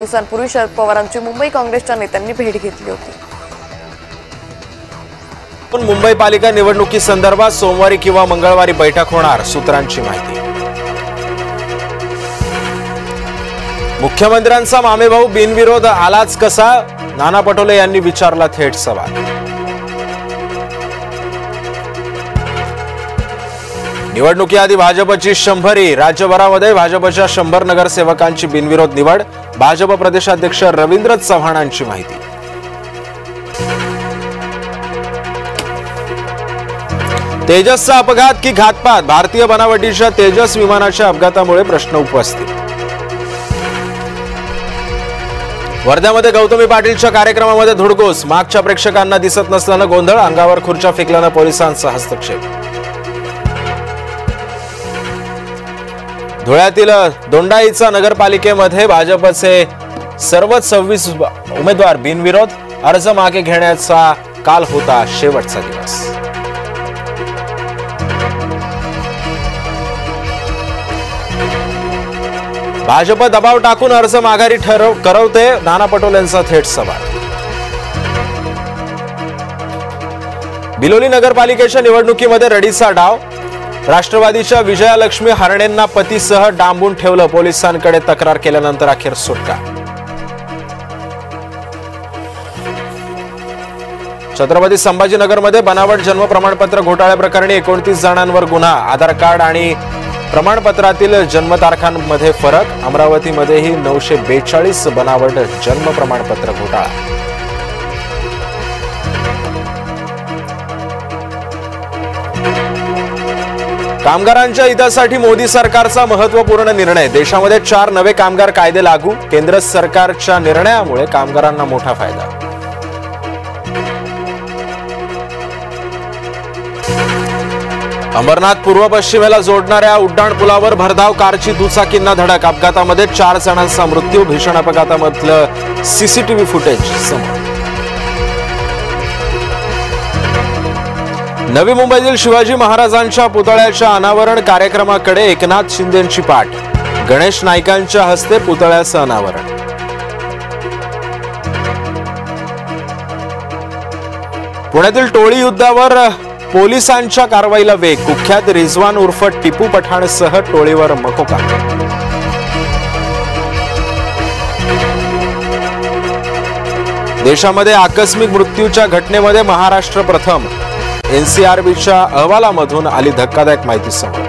दिवसांपूर्वी शरद पवारांची मुंबई काँग्रेसच्या नेत्यांनी भेट घेतली होती। मुंबई पालिका निवडणुकीसंदर्भात सोमवारी किंवा मंगळवारी बैठक होणार, सूत्रांची माहिती। मुख्यमंत्र्यांचा मामेभाऊ बिनविरोध आलाच कसा, नाना पटोले यांनी विचारला थेट सवाल। निवडणुकीआधी भाजपची 100री, राज्यभरामध्ये भाजपच्या 100 नगरसेवकांची बिनविरोध निवड, भाजप प्रदेशाध्यक्ष रवींद्र चव्हाणांची माहिती। तेजसचा अपघात की घातपात, भारतीय बनावटीच्या तेजस विमानाच्या अपघातामुळे प्रश्न उपस्थित। वर्ध्यामध्ये गौतमी पाटीलच्या कार्यक्रमामध्ये धुडगूस, मागच्या प्रेक्षकांना दिसत नसल्यानं गोंधळ, अंगावर खुर्च्या फेकल्यानं पोलिसांचा हस्तक्षेप। धुळ्यातील दोंडाईचा नगरपालिकेमध्ये भाजपचे सर्व 26 उमेदवार बिनविरोध, अर्ज मागे घेण्याचा काल होता शेवटचा दिवस। भाजप दबाव टाकून अर्ज माघारी करवते, नाना पटोलेंचा थेट सवाल। बिलोली नगरपालिकेच्या निवडणुकीमध्ये रडीचा डाव, राष्ट्रवादीच्या विजयालक्ष्मी हरणेंना पतीसह डांबून ठेवलं, पोलिसांकडे तक्रार केल्यानंतर अखेर सुटका। छत्रपती संभाजीनगरमध्ये बनावट जन्म प्रमाणपत्र घोटाळ्याप्रकरणी 29 जणांवर गुन्हा, आधार कार्ड आणि प्रमाणपत्रातील जन्मतारखांमध्ये फरक, अमरावतीमध्येही 942 बनावट जन्म प्रमाणपत्र घोटाळा। कामगारांच्या हितासाठी मोदी सरकारचा महत्त्वपूर्ण निर्णय, देशामध्ये 4 नवे कामगार कायदे लागू, केंद्र सरकारच्या निर्णयामुळे कामगारांना मोठा फायदा। अंबरनाथ पूर्व पश्चिमेला जोडणाऱ्या उड्डाणपुलावर भरधाव कारची दुचाकींना धडक, अपघातामध्ये 4 जणांचा मृत्यू, भीषण अपघातामधलं सीसीटीव्ही फुटेज समोर। नवी मुंबईतील शिवाजी महाराजांच्या पुतळ्याच्या अनावरण कार्यक्रमाकडे एकनाथ शिंदेंची पाठ, गणेश नाईकांच्या हस्ते पुतळ्याचं अनावरण। पुण्यातील टोळी युद्धावर पोलिसांच्या कारवाईला वेग, कुख्यात रिजवान उर्फ टिपू पठाणसह टोळीवर मकोका। देशामध्ये आकस्मिक मृत्यूच्या घटनेमध्ये महाराष्ट्र प्रथम, एनसीआरबीच्या अहवालामधून आली धक्कादायक माहिती समोर।